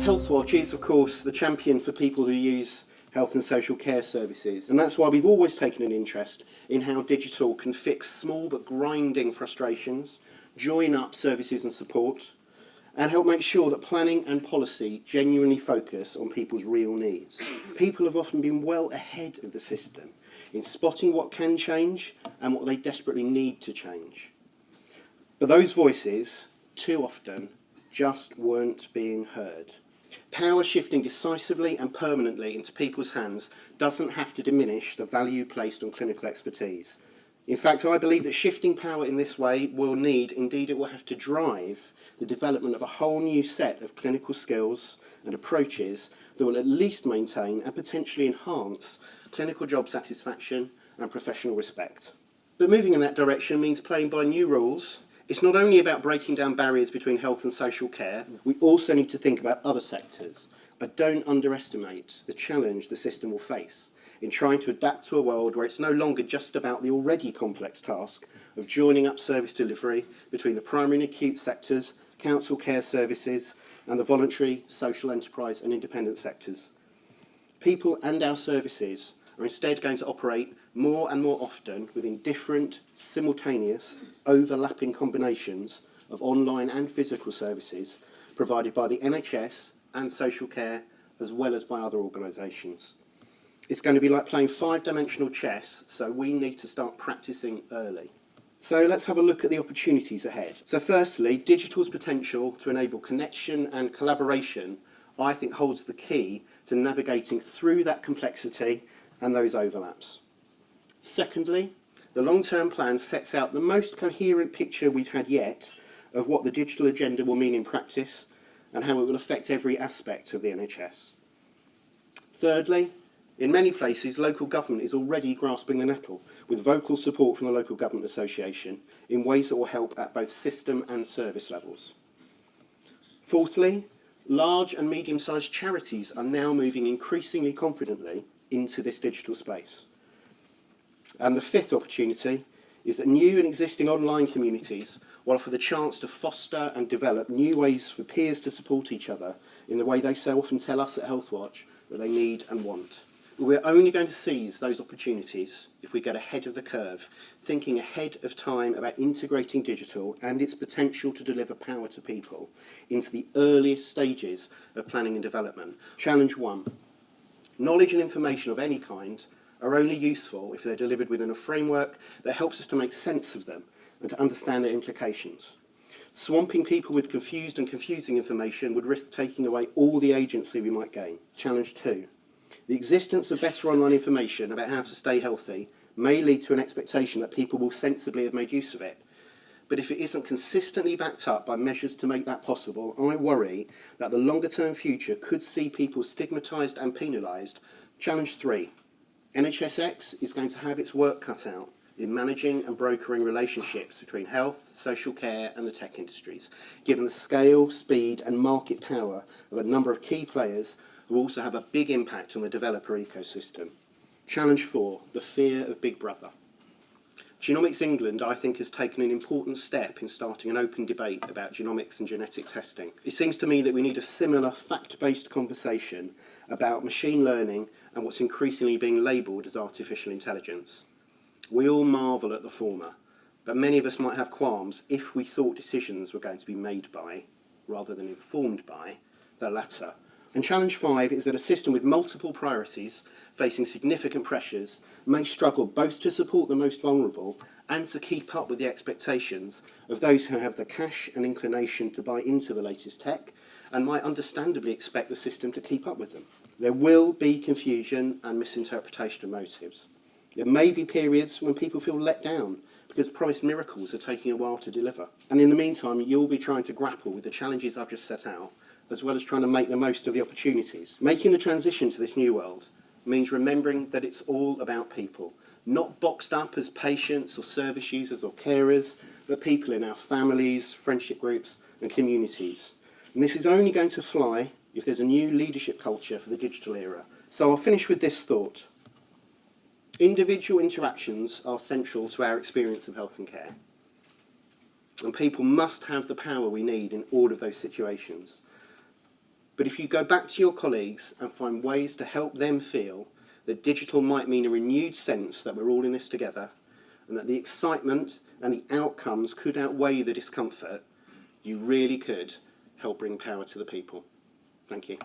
Healthwatch is, of course, the champion for people who use health and social care services, and that's why we've always taken an interest in how digital can fix small but grinding frustrations, join up services and support, and help make sure that planning and policy genuinely focus on people's real needs. People have often been well ahead of the system in spotting what can change and what they desperately need to change. But those voices, too often, just weren't being heard. Power shifting decisively and permanently into people's hands doesn't have to diminish the value placed on clinical expertise. In fact, I believe that shifting power in this way will need, indeed it will have to drive, the development of a whole new set of clinical skills and approaches that will at least maintain and potentially enhance clinical job satisfaction and professional respect. But moving in that direction means playing by new rules. It's not only about breaking down barriers between health and social care, we also need to think about other sectors. I don't underestimate the challenge the system will face in trying to adapt to a world where it's no longer just about the already complex task of joining up service delivery between the primary and acute sectors, council care services, and the voluntary, social enterprise and independent sectors. People and our services are instead going to operate more and more often within different, simultaneous, overlapping combinations of online and physical services provided by the NHS and social care, as well as by other organisations. It's going to be like playing five-dimensional chess, so we need to start practising early. So let's have a look at the opportunities ahead. So firstly, digital's potential to enable connection and collaboration, I think, holds the key to navigating through that complexity and those overlaps. Secondly, the long-term plan sets out the most coherent picture we've had yet of what the digital agenda will mean in practice and how it will affect every aspect of the NHS. Thirdly, in many places, local government is already grasping the nettle with vocal support from the Local Government Association in ways that will help at both system and service levels. Fourthly, large and medium-sized charities are now moving increasingly confidently into this digital space. And the fifth opportunity is that new and existing online communities will offer the chance to foster and develop new ways for peers to support each other in the way they so often tell us at Healthwatch that they need and want. But we're only going to seize those opportunities if we get ahead of the curve, thinking ahead of time about integrating digital and its potential to deliver power to people into the earliest stages of planning and development. Challenge 1. Knowledge and information of any kind are only useful if they're delivered within a framework that helps us to make sense of them and to understand their implications. Swamping people with confused and confusing information would risk taking away all the agency we might gain. Challenge 2. The existence of better online information about how to stay healthy may lead to an expectation that people will sensibly have made use of it. But if it isn't consistently backed up by measures to make that possible, I worry that the longer-term future could see people stigmatised and penalised. Challenge 3. NHSX is going to have its work cut out in managing and brokering relationships between health, social care and the tech industries, given the scale, speed and market power of a number of key players who also have a big impact on the developer ecosystem. Challenge 4. The fear of Big Brother. Genomics England, I think, has taken an important step in starting an open debate about genomics and genetic testing. It seems to me that we need a similar fact-based conversation about machine learning and what's increasingly being labelled as artificial intelligence. We all marvel at the former, but many of us might have qualms if we thought decisions were going to be made by, rather than informed by, the latter. And challenge 5 is that a system with multiple priorities facing significant pressures may struggle both to support the most vulnerable and to keep up with the expectations of those who have the cash and inclination to buy into the latest tech and might understandably expect the system to keep up with them. There will be confusion and misinterpretation of motives. There may be periods when people feel let down because promised miracles are taking a while to deliver. And in the meantime, you'll be trying to grapple with the challenges I've just set out, as well as trying to make the most of the opportunities. Making the transition to this new world means remembering that it's all about people, not boxed up as patients or service users or carers, but people in our families, friendship groups and communities. And this is only going to fly if there's a new leadership culture for the digital era. So I'll finish with this thought. Individual interactions are central to our experience of health and care. And people must have the power we need in all of those situations. But if you go back to your colleagues and find ways to help them feel that digital might mean a renewed sense that we're all in this together, and that the excitement and the outcomes could outweigh the discomfort, you really could help bring power to the people. Thank you.